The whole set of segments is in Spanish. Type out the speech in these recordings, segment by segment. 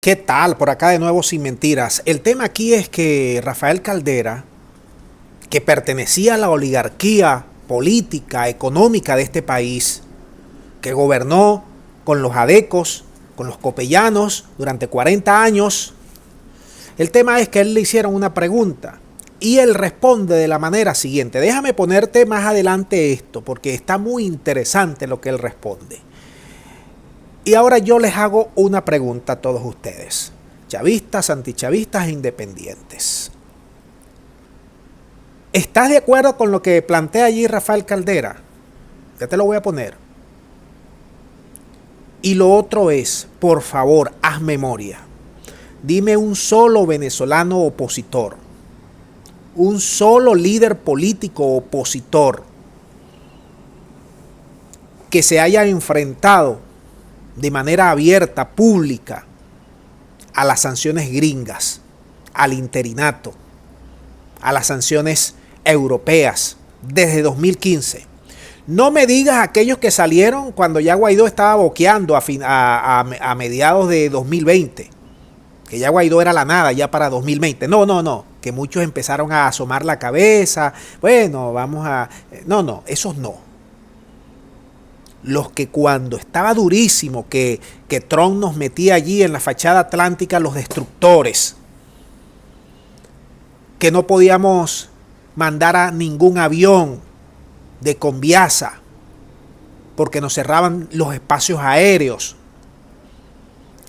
¿Qué tal? Por acá de nuevo sin mentiras. El tema aquí es que Rafael Caldera, que pertenecía a la oligarquía política, económica de este país, que gobernó con los adecos, con los copellanos durante 40 años, el tema es que a él le hicieron una pregunta y él responde de la manera siguiente. Déjame ponerte más adelante esto porque está muy interesante lo que él responde. Y ahora yo les hago una pregunta a todos ustedes, chavistas, antichavistas e independientes. ¿Estás de acuerdo con lo que plantea allí Rafael Caldera? Ya te lo voy a poner. Y lo otro es, por favor, haz memoria. Dime un solo venezolano opositor, un solo líder político opositor que se haya enfrentado de manera abierta, pública, a las sanciones gringas, al interinato, a las sanciones europeas desde 2015. No me digas aquellos que salieron cuando ya Guaidó estaba boqueando a mediados de 2020, que ya Guaidó era la nada ya para 2020. No, que muchos empezaron a asomar la cabeza, bueno, vamos a... No, esos no. Los que cuando estaba durísimo, que Trump nos metía allí en la fachada atlántica los destructores, que no podíamos mandar a ningún avión de Conviasa porque nos cerraban los espacios aéreos,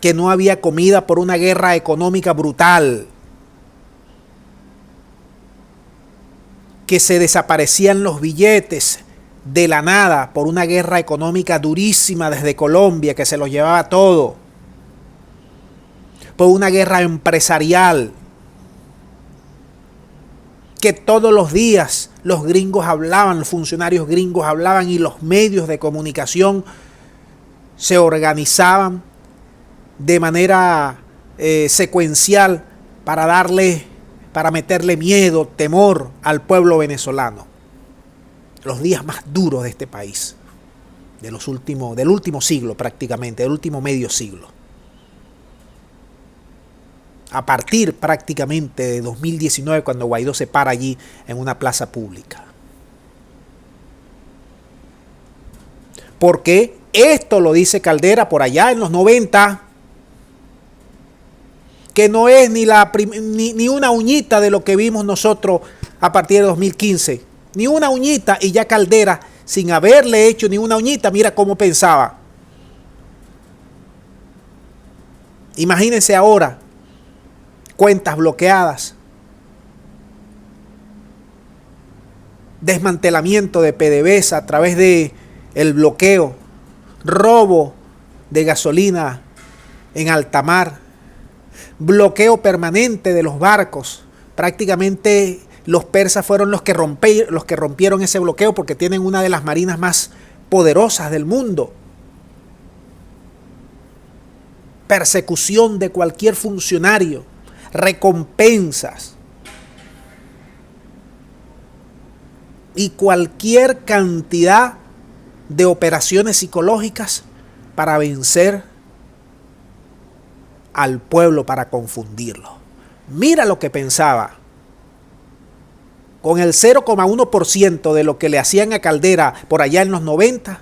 que no había comida por una guerra económica brutal, que se desaparecían los billetes de la nada por una guerra económica durísima desde Colombia que se los llevaba todo, por una guerra empresarial que todos los días los gringos hablaban, los funcionarios gringos hablaban y los medios de comunicación se organizaban de manera secuencial para meterle miedo, temor al pueblo venezolano. Los días más duros de este país, del último siglo prácticamente, del último medio siglo. A partir prácticamente de 2019, cuando Guaidó se para allí en una plaza pública. Porque esto lo dice Caldera por allá en los 90, que no es ni una uñita de lo que vimos nosotros a partir de 2015. Ni una uñita, y ya Caldera, sin haberle hecho ni una uñita, mira cómo pensaba. Imagínense ahora, cuentas bloqueadas, desmantelamiento de PDVSA a través de el bloqueo, robo de gasolina en alta mar, bloqueo permanente de los barcos. Prácticamente los persas fueron los que rompieron ese bloqueo porque tienen una de las marinas más poderosas del mundo. Persecución de cualquier funcionario, recompensas y cualquier cantidad de operaciones psicológicas para vencer al pueblo, para confundirlo. Mira lo que pensaba. Con el 0,1% de lo que le hacían a Caldera por allá en los 90.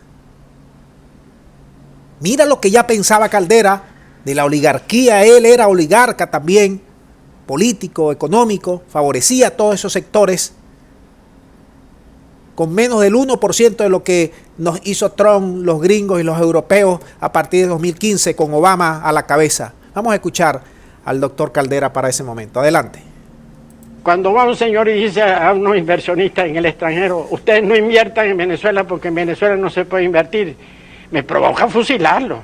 Mira lo que ya pensaba Caldera de la oligarquía. Él era oligarca también, político, económico, favorecía a todos esos sectores. Con menos del 1% de lo que nos hizo Trump, los gringos y los europeos a partir de 2015 con Obama a la cabeza. Vamos a escuchar al doctor Caldera para ese momento. Adelante. Cuando va un señor y dice a unos inversionistas en el extranjero, ustedes no inviertan en Venezuela porque en Venezuela no se puede invertir, me provoca fusilarlo.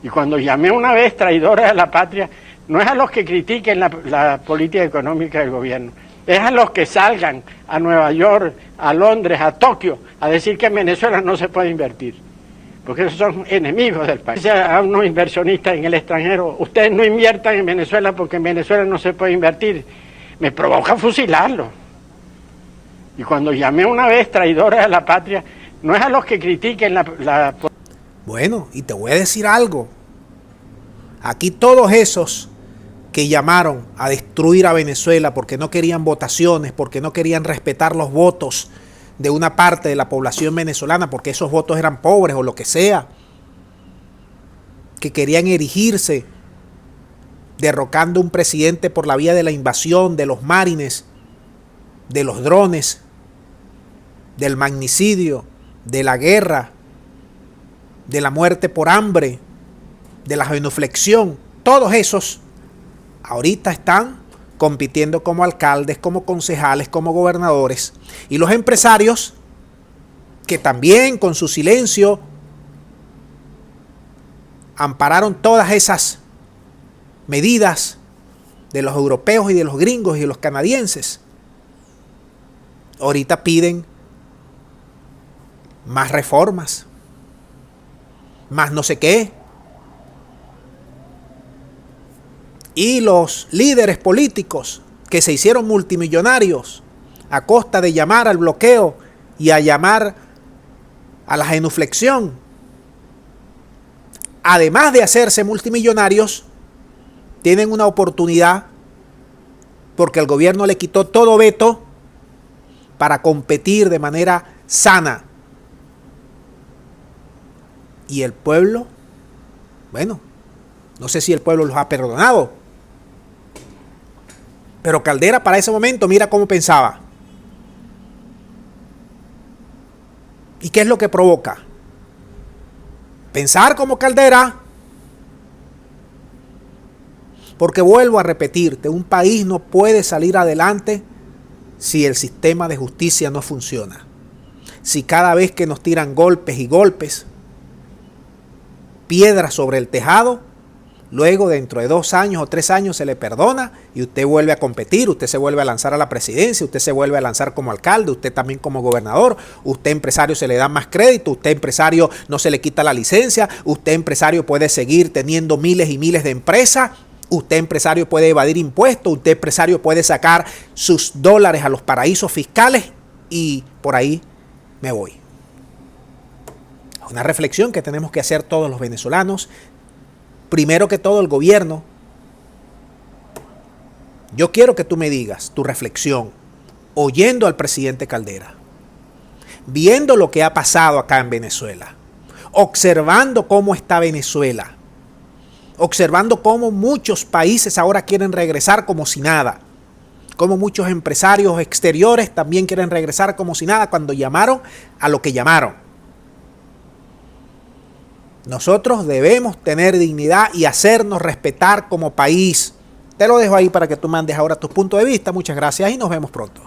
Y cuando llamé una vez traidores a la patria, no es a los que critiquen la política económica del gobierno, es a los que salgan a Nueva York, a Londres, a Tokio, a decir que en Venezuela no se puede invertir. Porque esos son enemigos del país. Dice a unos inversionistas en el extranjero, ustedes no inviertan en Venezuela porque en Venezuela no se puede invertir, me provoca fusilarlo. Y cuando llamé una vez traidores a la patria, no es a los que critiquen Bueno, y te voy a decir algo. Aquí todos esos que llamaron a destruir a Venezuela porque no querían votaciones, porque no querían respetar los votos de una parte de la población venezolana, porque esos votos eran pobres o lo que sea, que querían erigirse derrocando un presidente por la vía de la invasión, de los marines, de los drones, del magnicidio, de la guerra, de la muerte por hambre, de la genuflexión. Todos esos ahorita están compitiendo como alcaldes, como concejales, como gobernadores. Y los empresarios, que también con su silencio ampararon todas esas medidas de los europeos y de los gringos y de los canadienses, ahorita piden más reformas, más no sé qué. Y los líderes políticos que se hicieron multimillonarios a costa de llamar al bloqueo y a llamar a la genuflexión, además de hacerse multimillonarios, tienen una oportunidad porque el gobierno le quitó todo veto para competir de manera sana. Y el pueblo, bueno, no sé si el pueblo los ha perdonado, pero Caldera para ese momento, mira cómo pensaba. ¿Y qué es lo que provoca? Pensar como Caldera. Porque vuelvo a repetirte, un país no puede salir adelante si el sistema de justicia no funciona. Si cada vez que nos tiran golpes y golpes, piedras sobre el tejado, luego dentro de 2 años o 3 años se le perdona y usted vuelve a competir, usted se vuelve a lanzar a la presidencia, usted se vuelve a lanzar como alcalde, usted también como gobernador, usted empresario se le da más crédito, usted empresario no se le quita la licencia, usted empresario puede seguir teniendo miles y miles de empresas, usted empresario puede evadir impuestos, usted empresario puede sacar sus dólares a los paraísos fiscales y por ahí me voy. Una reflexión que tenemos que hacer todos los venezolanos. Primero que todo el gobierno. Yo quiero que tú me digas tu reflexión, oyendo al presidente Caldera, viendo lo que ha pasado acá en Venezuela, observando cómo está Venezuela, observando cómo muchos países ahora quieren regresar como si nada, cómo muchos empresarios exteriores también quieren regresar como si nada cuando llamaron a lo que llamaron. Nosotros debemos tener dignidad y hacernos respetar como país. Te lo dejo ahí para que tú mandes ahora tus puntos de vista. Muchas gracias y nos vemos pronto.